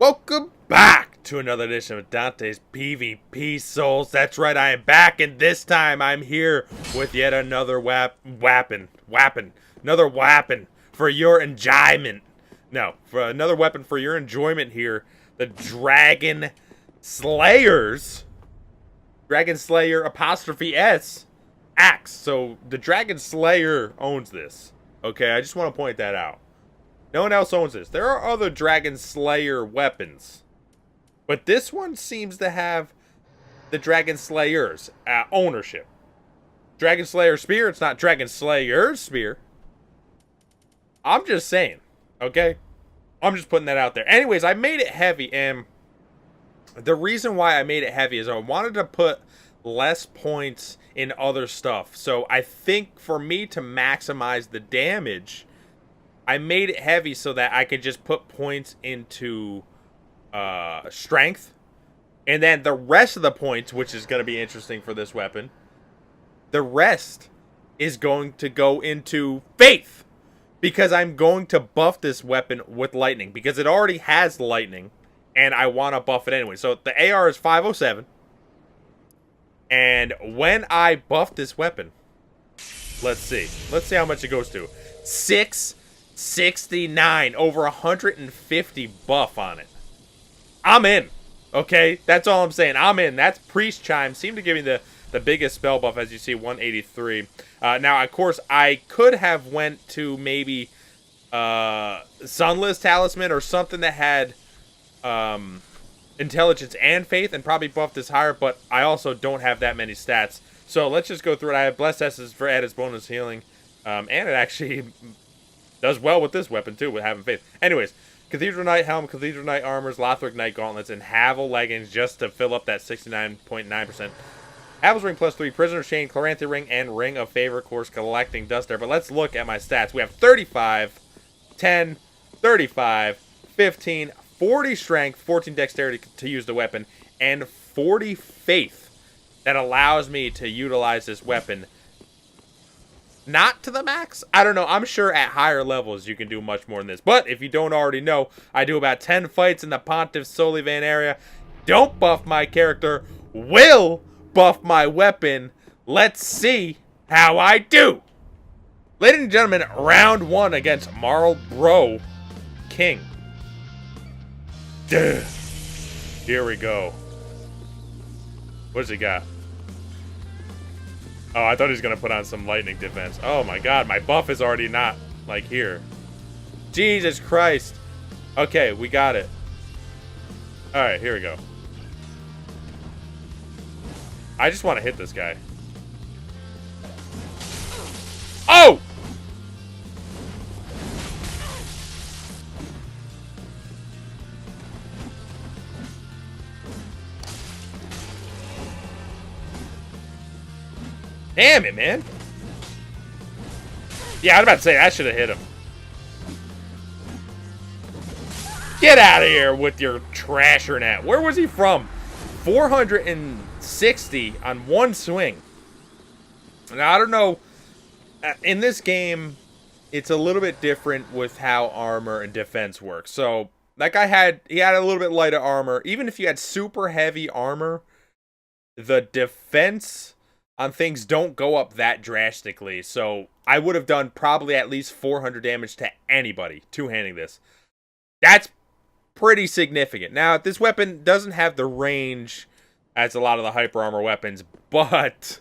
Welcome back to another edition of Dante's PvP Souls. That's right, I am back, and this time I'm here with yet another weapon for your enjoyment. No, for another weapon for your enjoyment here. The Dragonslayer apostrophe S axe. So the Dragonslayer owns this. Okay, I just want to point that out. No one else owns this. There are other Dragonslayer weapons, but this one seems to have the Dragonslayer's ownership. Dragonslayer spear, it's not Dragonslayer's spear. I'm just saying, okay? I'm just putting that out there. Anyways, I made it heavy, and the reason why I made it heavy is I wanted to put less points in other stuff. So I think for me to maximize the damage, I made it heavy so that I could just put points into strength. And then the rest of the points, which is going to be interesting for this weapon, the rest is going to go into faith. Because I'm going to buff this weapon with lightning. Because it already has lightning. And I want to buff it anyway. So the AR is 507. And when I buff this weapon, let's see. Let's see how much it goes to. 669, over 150 buff on it. I'm in. Okay, that's all I'm saying. I'm in. That's Priest Chime. Seemed to give me the biggest spell buff, as you see, 183. Now, of course, I could have went to maybe Sunless Talisman or something that had Intelligence and Faith and probably buffed this higher, but I also don't have that many stats. So let's just go through it. I have Blessed Essence for added bonus healing, and it actually does well with this weapon, too, with having faith. Anyways, Cathedral Knight Helm, Cathedral Knight Armors, Lothric Knight Gauntlets, and Havel Leggings just to fill up that 69.9%. Havel's Ring +3, Prisoner's Chain, Chloranthy Ring, and Ring of Favor, of course, collecting dust there. But let's look at my stats. We have 35, 10, 35, 15, 40 Strength, 14 Dexterity to use the weapon, and 40 Faith that allows me to utilize this weapon. Not to the max? I don't know. I'm sure at higher levels you can do much more than this. But if you don't already know, I do about 10 fights in the Pontiff Solivan area. Don't buff my character. Will buff my weapon. Let's see how I do. Ladies and gentlemen, round 1 against Marlboro King. Duh. Here we go. What's he got? Oh, I thought he was going to put on some lightning defense. Oh my god, my buff is already not, like, here. Jesus Christ. Okay, we got it. Alright, here we go. I just want to hit this guy. Oh! Damn it, man. Yeah, I was about to say, I should have hit him. Get out of here with your trasher net. Where was he from? 460 on one swing. Now, I don't know. In this game, it's a little bit different with how armor and defense work. So, that guy he had a little bit lighter armor. Even if you had super heavy armor, the defense on things don't go up that drastically. So I would have done probably at least 400 damage to anybody two-handing this. That's pretty significant. Now, this weapon doesn't have the range as a lot of the hyper armor weapons, but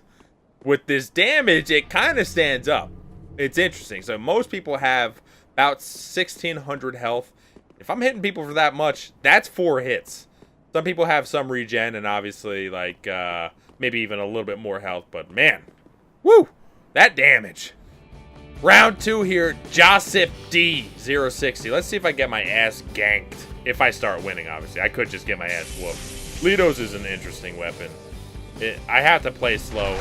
with this damage, it kind of stands up. It's interesting. So most people have about 1,600 health. If I'm hitting people for that much, that's 4 hits. Some people have some regen and obviously like maybe even a little bit more health, but man, woo, that damage. Round 2 here, Josip D 060. Let's see if I get my ass ganked. If I start winning, obviously. I could just get my ass whooped. Lido's is an interesting weapon. I have to play slow.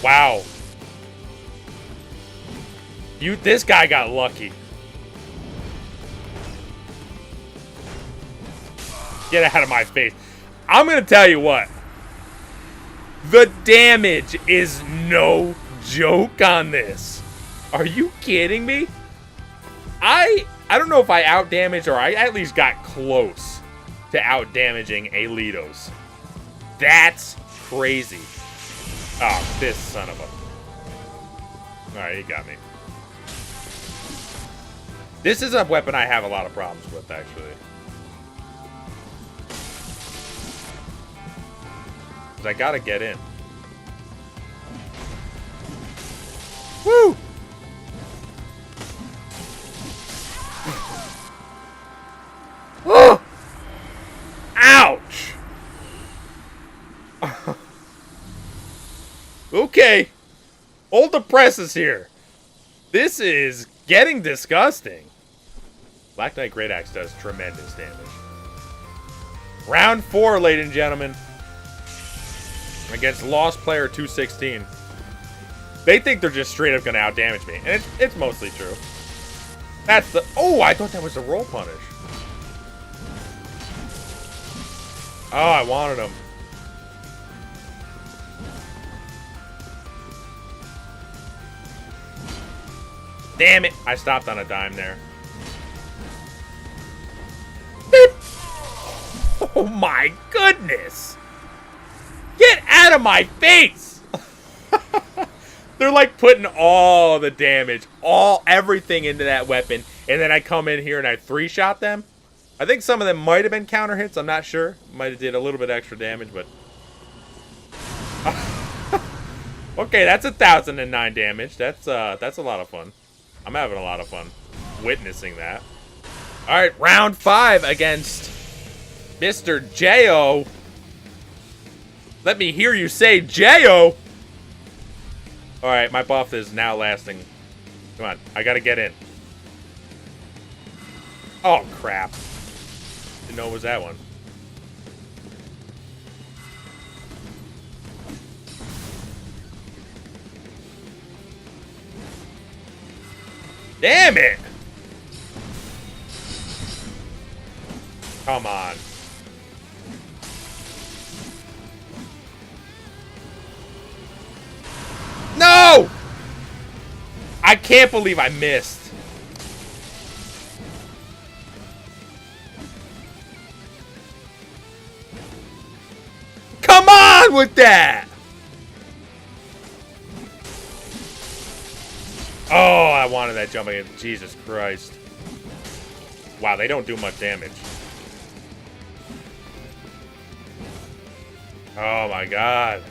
Wow. This guy got lucky. Get out of my face. I'm going to tell you what. The damage is no joke on this. Are you kidding me? I don't know if I outdamaged or I at least got close to outdamaging a Litos. That's crazy. Oh, this son of a... Alright, he got me. This is a weapon I have a lot of problems with, actually. Because I gotta get in. Woo! Oh! Ouch! Okay. Old the press is here. This is getting disgusting. Black Knight Great Axe does tremendous damage. Round 4, ladies and gentlemen. Against Lost Player 216. They think they're just straight up going to outdamage me. And it's mostly true. That's the... Oh, I thought that was the roll punish. Oh, I wanted him. Damn it. I stopped on a dime there. Beep. Oh my goodness. Get out of my face. They're like putting all the damage, everything into that weapon. And then I come in here and I 3-shot them. I think some of them might have been counter hits. I'm not sure. Might have did a little bit extra damage, but... Okay, that's 1,009 damage. That's a lot of fun. I'm having a lot of fun witnessing that. Alright, round 5 against Mr. J.O. Let me hear you say J.O. Alright, my buff is now lasting. Come on, I gotta get in. Oh, crap. Didn't know it was that one. Damn it! Come on. No! I can't believe I missed. Come on with that! Oh, I wanted that jump again. Jesus Christ. Wow, they don't do much damage. Oh my god.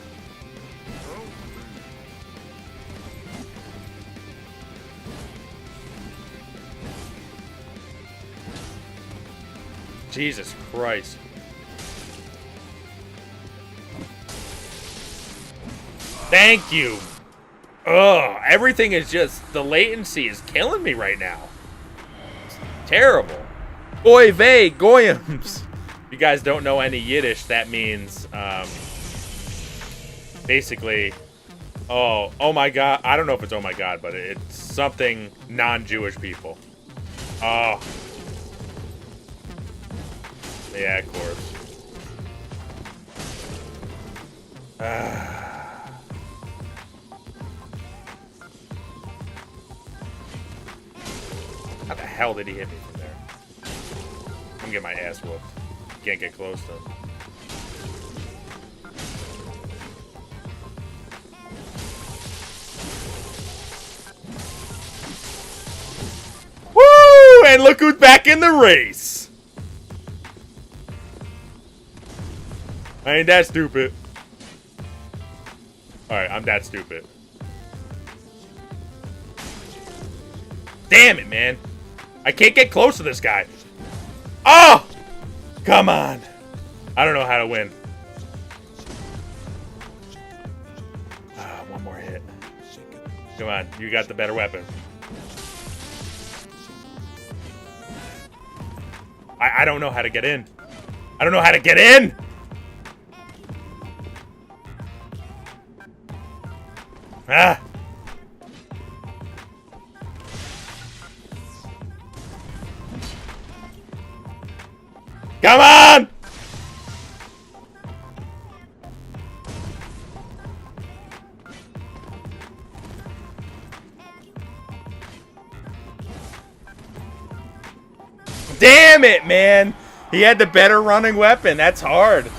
Jesus Christ. Thank you. Ugh, everything is just, the latency is killing me right now. It's terrible. Oy vey, goyams. If you guys don't know any Yiddish, that means, basically, oh my god. I don't know if it's oh my god, but it's something non-Jewish people. Oh. Yeah, of course. How the hell did he hit me from there? I'm getting my ass whooped. Can't get close to him. Woo! And look who's back in the race. I ain't that stupid. Alright, I'm that stupid. Damn it, man. I can't get close to this guy. Oh! Come on. I don't know how to win. One more hit. Come on, you got the better weapon. I don't know how to get in. I don't know how to get in! Ah! Come on! Damn it, man. He had the better running weapon. That's hard.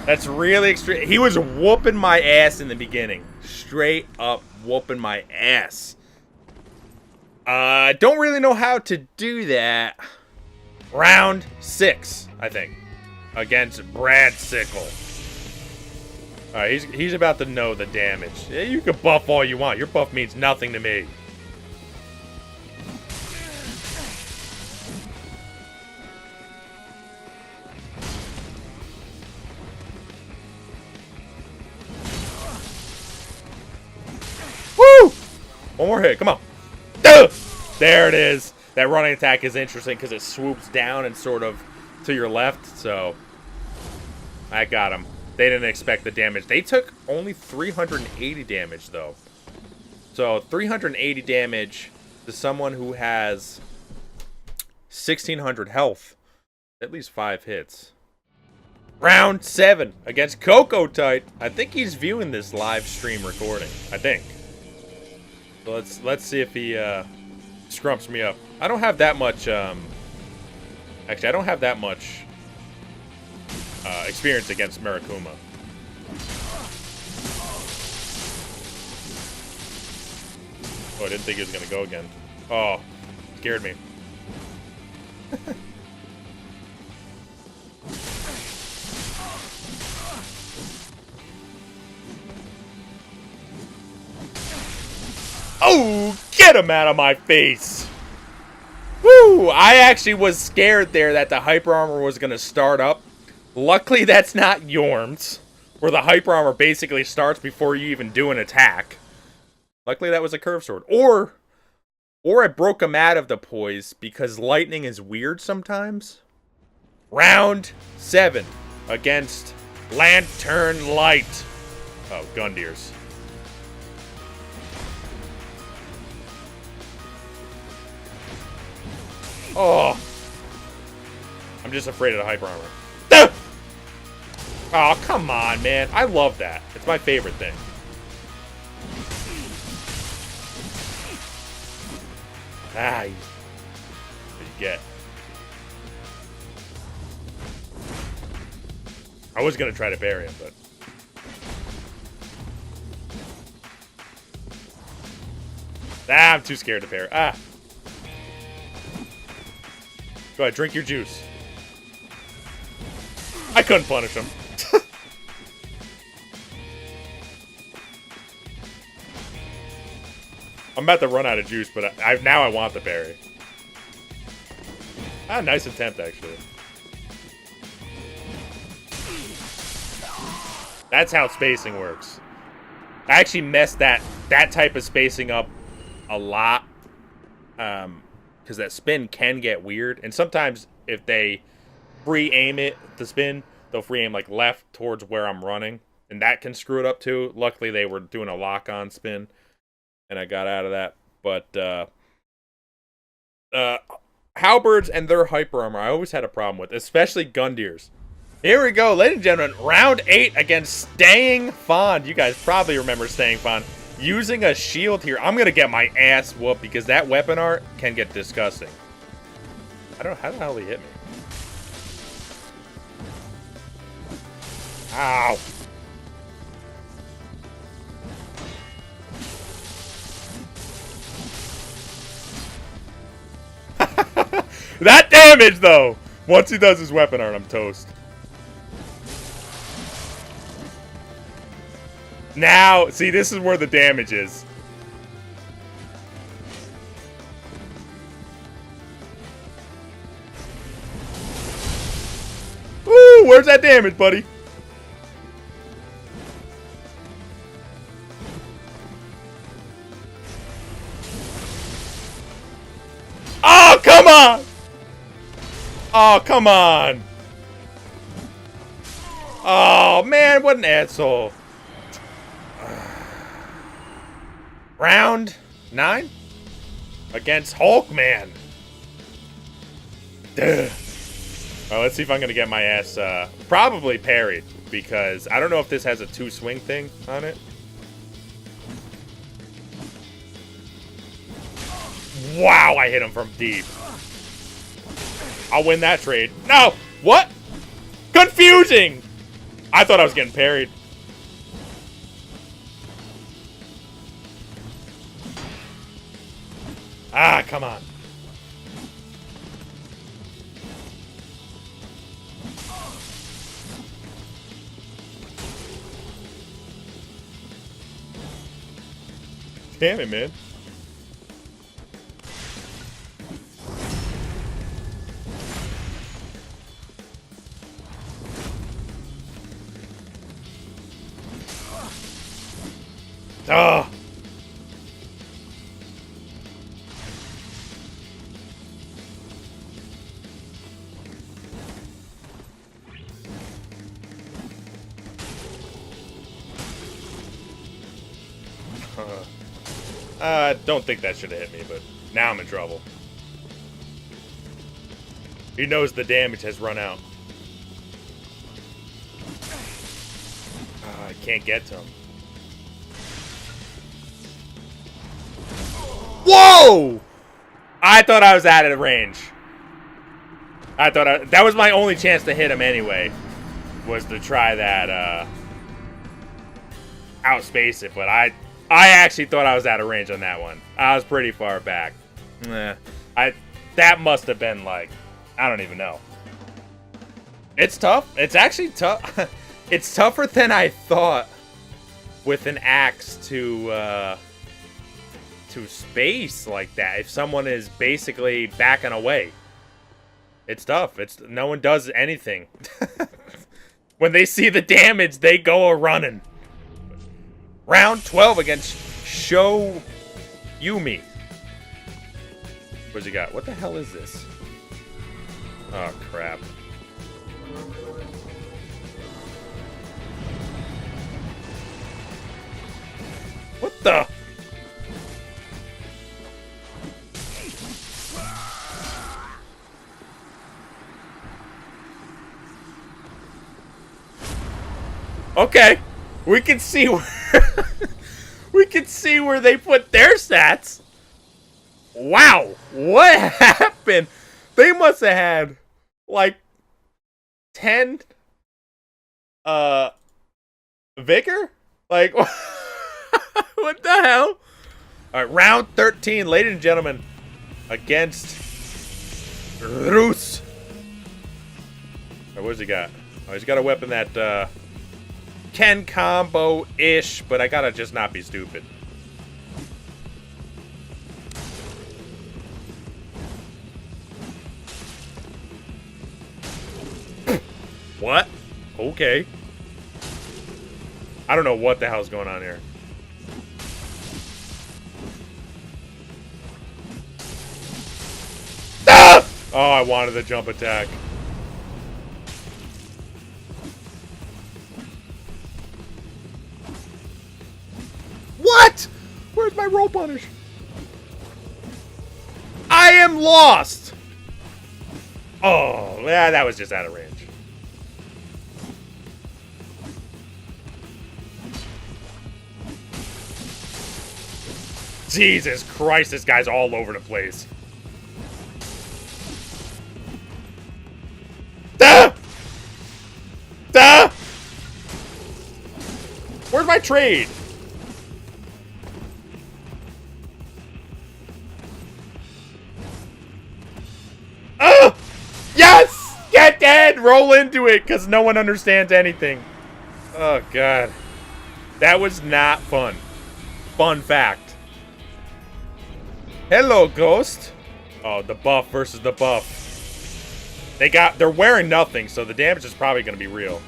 That's really extreme. He was whooping my ass in the beginning. Straight up whooping my ass. Don't really know how to do that. Round 6, I think. Against Brad Sickle. Alright, he's about to know the damage. Yeah, you can buff all you want. Your buff means nothing to me. Woo! One more hit. Come on. Duh! There it is. That running attack is interesting because it swoops down and sort of to your left. So, I got him. They didn't expect the damage. They took only 380 damage, though. So, 380 damage to someone who has 1,600 health. At least 5 hits. Round 7 against Coco Tite. I think he's viewing this live stream recording. I think. So let's see if he scrumps me up. I don't have that much. Actually, I don't have that much experience against Mirakuma. Oh, I didn't think he was gonna go again. Oh, scared me. Oh, get him out of my face! Woo! I actually was scared there that the Hyper Armor was going to start up. Luckily, that's not Yorm's, where the Hyper Armor basically starts before you even do an attack. Luckily, that was a Curve Sword. Or I broke him out of the poise because lightning is weird sometimes. Round 7 against Lantern Light. Oh, Gundyrs. Oh. I'm just afraid of the Hyper Armor. Ah! Oh, come on, man. I love that. It's my favorite thing. Ah, what you get? I was going to try to bury him, but... Ah, I'm too scared to parry. Ah. Go ahead, drink your juice. I couldn't punish him. I'm about to run out of juice, but now I want the berry. Ah, nice attempt, actually. That's how spacing works. I actually messed that type of spacing up a lot. Because that spin can get weird. And sometimes if they free aim it, the spin, they'll free aim like left towards where I'm running. And that can screw it up too. Luckily, they were doing a lock-on spin. And I got out of that. But, Halberds and their Hyper Armor, I always had a problem with. Especially Gundyrs. Here we go, ladies and gentlemen. Round 8 against Staying Fond. You guys probably remember Staying Fond. Using a shield here. I'm going to get my ass whooped because that weapon art can get disgusting. I don't know how the hell he hit me. Ow. That damage, though. Once he does his weapon art, I'm toast. Now, see, this is where the damage is. Woo! Where's that damage, buddy? Oh, come on! Oh, come on! Oh, man, what an asshole. Round 9 against Hulkman. Duh. Well, let's see if I'm going to get my ass probably parried, because I don't know if this has a 2-swing thing on it. Wow, I hit him from deep. I'll win that trade. No! What? Confusing! I thought I was getting parried. Ah, come on. Damn it, man. Oh. Don't think that should have hit me, but now I'm in trouble. He knows the damage has run out. I can't get to him. Whoa! I thought I was out of range. That was my only chance to hit him anyway. Was to try that, outspace it, but I actually thought I was out of range on that one. I was pretty far back. That must have been like, I don't even know. It's tough. It's actually tough. It's tougher than I thought with an axe to space like that. If someone is basically backing away, it's tough. No one does anything. When they see the damage, they go a running. Round 12 against Show Yumi. What's he got? What the hell is this? Oh, crap. What the? Okay. We can see where we can see where they put their stats. Wow, what happened? They must have had like 10 vigor? Like what the hell? Alright, round 13, ladies and gentlemen, against Rus. What does he got? Oh, he's got a weapon that can combo-ish, but I gotta just not be stupid. What? Okay. I don't know what the hell's going on here. Ah! Oh, I wanted the jump attack. What? Where's my roll punish? I am lost. Oh, yeah, that was just out of range. Jesus Christ, this guy's all over the place. Ah! Ah! Where's my trade? Oh! Yes! Get dead! Roll into it, because no one understands anything. Oh, God. That was not fun. Fun fact. Hello, Ghost. Oh, the buff versus the buff. They're wearing nothing, so the damage is probably going to be real.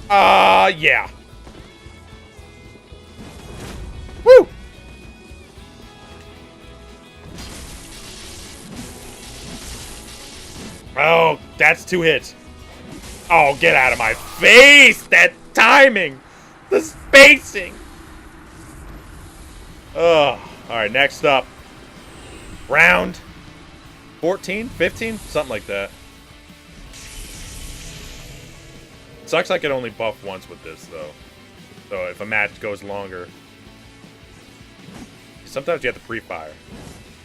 Yeah. Woo! Oh, that's 2 hits. Oh, get out of my face! That timing! The spacing! Ugh. Alright, next up. Round 14? 15? Something like that. Sucks I could only buff once with this, though. So if a match goes longer. Sometimes you have to pre-fire.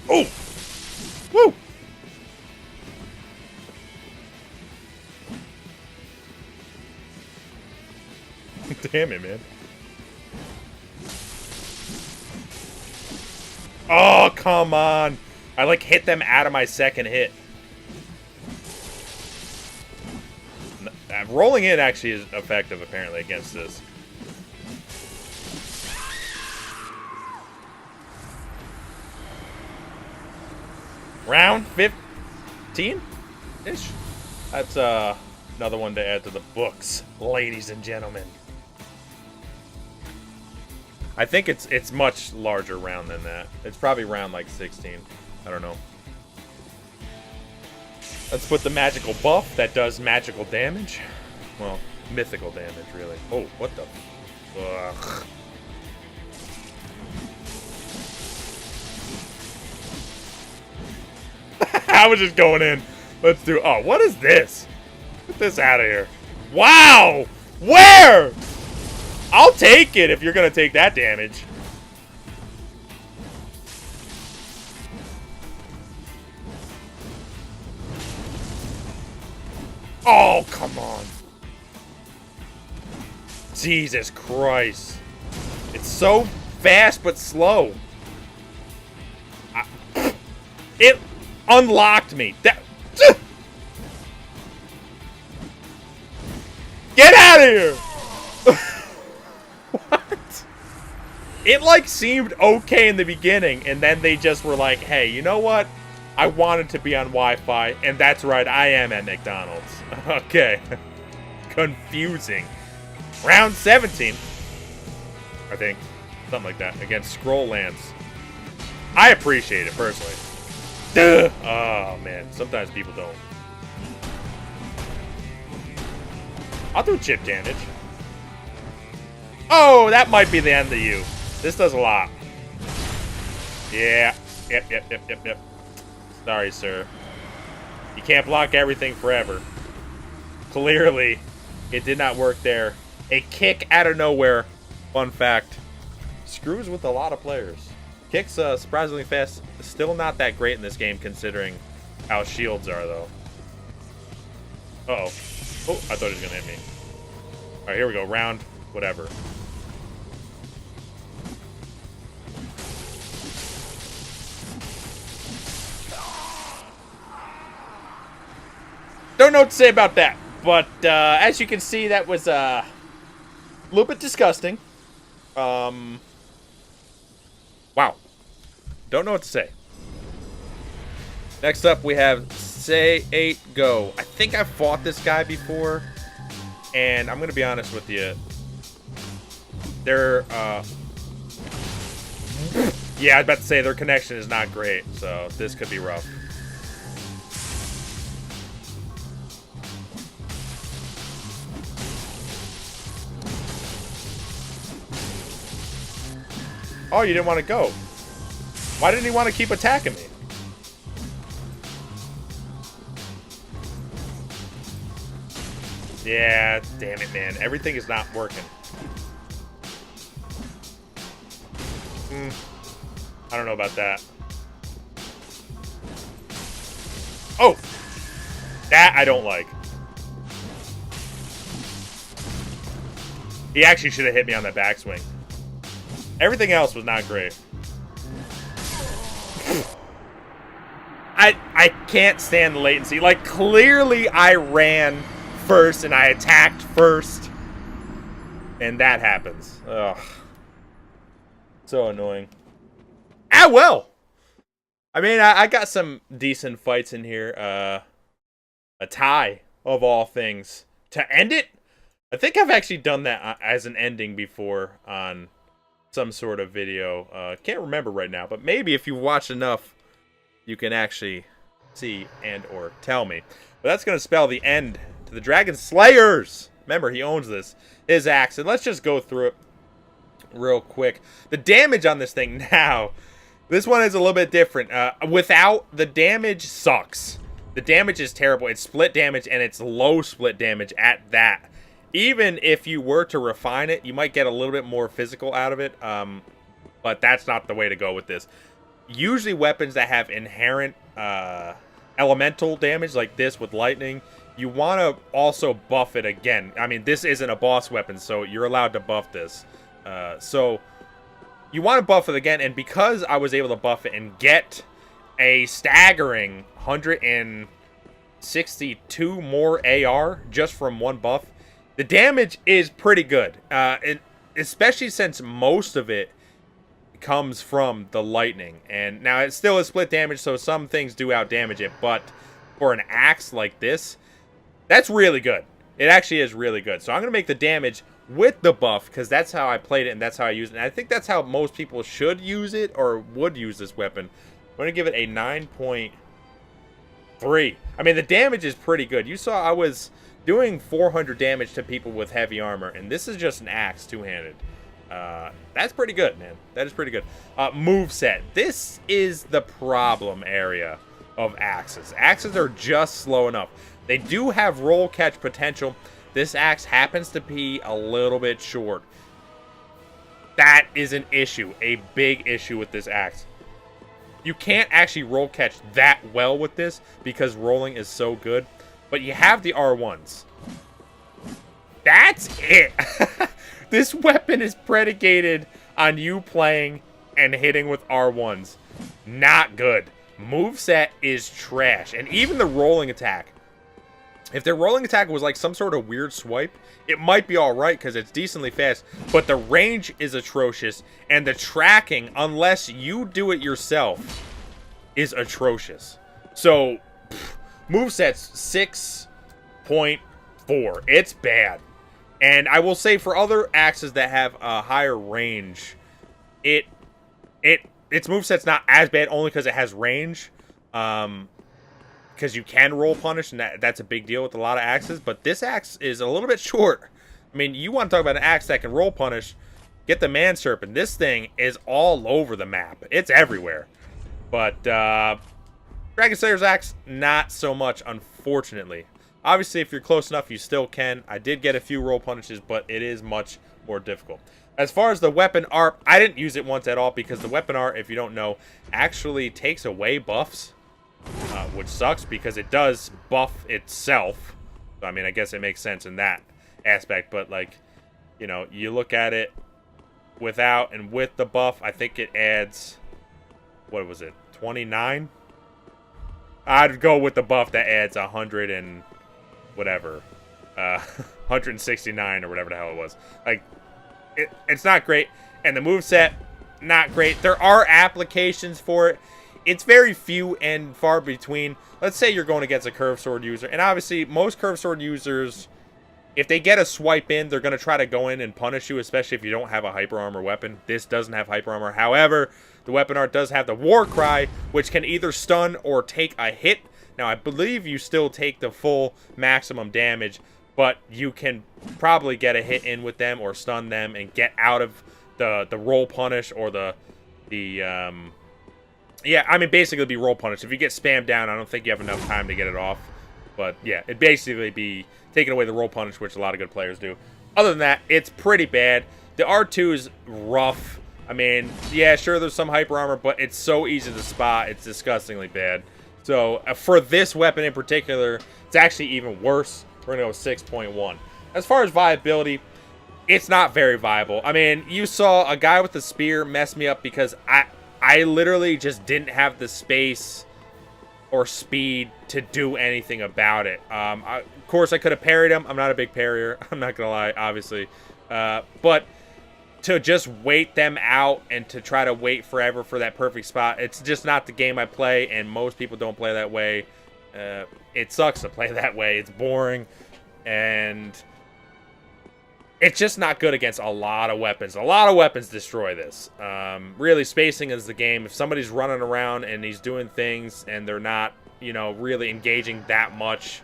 Oh! Woo! Damn it, man. Oh, come on. I, like, hit them out of my second hit. Rolling in actually is effective, apparently, against this. Round 15-ish? That's another one to add to the books, ladies and gentlemen. I think it's much larger round than that. It's probably round like 16. I don't know. Let's put the magical buff that does magical damage. Well, mythical damage, really. Oh, what the? Ugh. I was just going in. Let's do... Oh, what is this? Get this out of here. Wow! Where? I'll take it if you're going to take that damage. Oh, come on. Jesus Christ. It's so fast but slow. It unlocked me. That... Get out of here! What? It, like, seemed okay in the beginning, and then they just were like, hey, you know what? I wanted to be on Wi-Fi, and that's right, I am at McDonald's. Okay. Confusing. Round 17. I think. Something like that. Against Scroll Lands. I appreciate it, personally. Duh. Oh, man. Sometimes people don't. I'll do chip damage. Oh, that might be the end of you. This does a lot. Yeah. Yep. Sorry, sir. You can't block everything forever. Clearly, it did not work there. A kick out of nowhere. Fun fact. Screws with a lot of players. Kicks surprisingly fast. Still not that great in this game considering how shields are, though. Uh-oh. Oh, I thought he was going to hit me. Alright, here we go. Round whatever. Don't know what to say about that. But as you can see, that was a little bit disgusting. Wow. Don't know what to say. Next up, we have Say 8 Go. I think I've fought this guy before. And I'm going to be honest with you. They're, yeah, I was about to say their connection is not great. So this could be rough. Oh, you didn't want to go. Why didn't he want to keep attacking me? Yeah, damn it, man. Everything is not working. I don't know about that. Oh! That I don't like. He actually should have hit me on that backswing. Everything else was not great. I can't stand the latency. Like, clearly I ran first and I attacked first. And that happens. Ugh. So annoying. Ah, well! I mean, I got some decent fights in here. A tie, of all things. To end it? I think I've actually done that as an ending before on some sort of video. Can't remember right now, but maybe if you watch enough, you can actually see and or tell me. But that's going to spell the end to the Dragonslayers. Remember, he owns this. His axe. And let's just go through it real quick. The damage on this thing now, this one is a little bit different. Without, the damage sucks. The damage is terrible. It's split damage, and it's low split damage at that. Even if you were to refine it, you might get a little bit more physical out of it. but that's not the way to go with this. Usually weapons that have inherent elemental damage like this with lightning, you want to also buff it again. I mean, this isn't a boss weapon, so you're allowed to buff this. So you want to buff it again, and because I was able to buff it and get a staggering 162 more AR just from one buff, the damage is pretty good. Especially since most of it comes from the lightning. And now it's still a split damage, so some things do outdamage it, but for an axe like this, that's really good. It actually is really good. So I'm going to make the damage with the buff, because that's how I played it and that's how I use it. And I think that's how most people should use it or would use this weapon. I'm going to give it a 9.3. I mean, the damage is pretty good. You saw I was doing 400 damage to people with heavy armor, and this is just an axe two-handed. That's pretty good, man. That is pretty good. Moveset. This is the problem area of axes. Axes are just slow enough. They do have roll catch potential. This axe happens to be a little bit short. That is an issue, a big issue with this axe. You can't actually roll catch that well with this because rolling is so good. But you have the R1s. That's it. This weapon is predicated on you playing and hitting with R1s. Not good. Moveset is trash. And even the rolling attack. If their rolling attack was like some sort of weird swipe, it might be alright because it's decently fast. But the range is atrocious. And the tracking, unless you do it yourself, is atrocious. So, moveset's 6.4. It's bad. And I will say for other axes that have a higher range, its moveset's not as bad only because it has range. Because you can roll punish, and that's a big deal with a lot of axes. But this axe is a little bit short. I mean, you want to talk about an axe that can roll punish, get the Man Serpent. This thing is all over the map. It's everywhere. But Dragonslayer's axe, not so much, unfortunately. Obviously, if you're close enough, you still can. I did get a few roll punishes, but it is much more difficult. As far as the weapon art, I didn't use it once at all because the weapon art, if you don't know, actually takes away buffs. Which sucks because it does buff itself. So, I mean, I guess it makes sense in that aspect. But, like, you know, you look at it without and with the buff, I think it adds, what was it, 29? I'd go with the buff that adds 100 and whatever. 169 or whatever the hell it was. Like, it's not great. And the moveset, not great. There are applications for it. It's very few and far between. Let's say you're going against a curved sword user. And obviously, most curved sword users, if they get a swipe in, they're going to try to go in and punish you, especially if you don't have a hyper armor weapon. This doesn't have hyper armor. However, the weapon art does have the war cry, which can either stun or take a hit. Now, I believe you still take the full maximum damage, but you can probably get a hit in with them or stun them and get out of the roll punish or yeah, I mean, basically it'd be roll punish. If you get spammed down, I don't think you have enough time to get it off. But, yeah, it'd basically be taking away the roll punish, which a lot of good players do. Other than that, it's pretty bad. The R2 is rough. I mean, yeah, sure, there's some hyper armor, but it's so easy to spot. It's disgustingly bad. So, for this weapon in particular, it's actually even worse. We're going to go 6.1. As far as viability, it's not very viable. I mean, you saw a guy with the spear mess me up because I literally just didn't have the space or speed to do anything about it. Of course, I could have parried him. I'm not a big parrier. I'm not going to lie, obviously. But to just wait them out and to try to wait forever for that perfect spot, it's just not the game I play, and most people don't play that way. It sucks to play that way. It's boring, and it's just not good against a lot of weapons. A lot of weapons destroy this. Really, spacing is the game. If somebody's running around and he's doing things and they're not, you know, really engaging that much,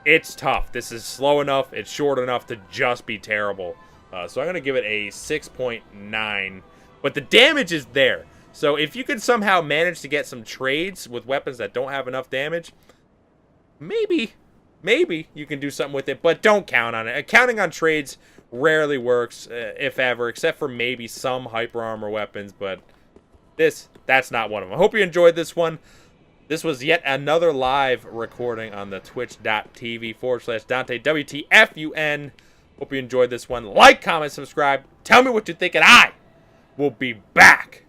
it's tough. This is slow enough. It's short enough to just be terrible. So I'm going to give it a 6.9. But the damage is there. So if you could somehow manage to get some trades with weapons that don't have enough damage, maybe you can do something with it, but don't count on it. Counting on trades rarely works, if ever, except for maybe some hyper armor weapons, but that's not one of them. I hope you enjoyed this one. This was yet another live recording on the twitch.tv/Dante WTFUN. Hope you enjoyed this one. Like, comment, subscribe. Tell me what you think, and I will be back.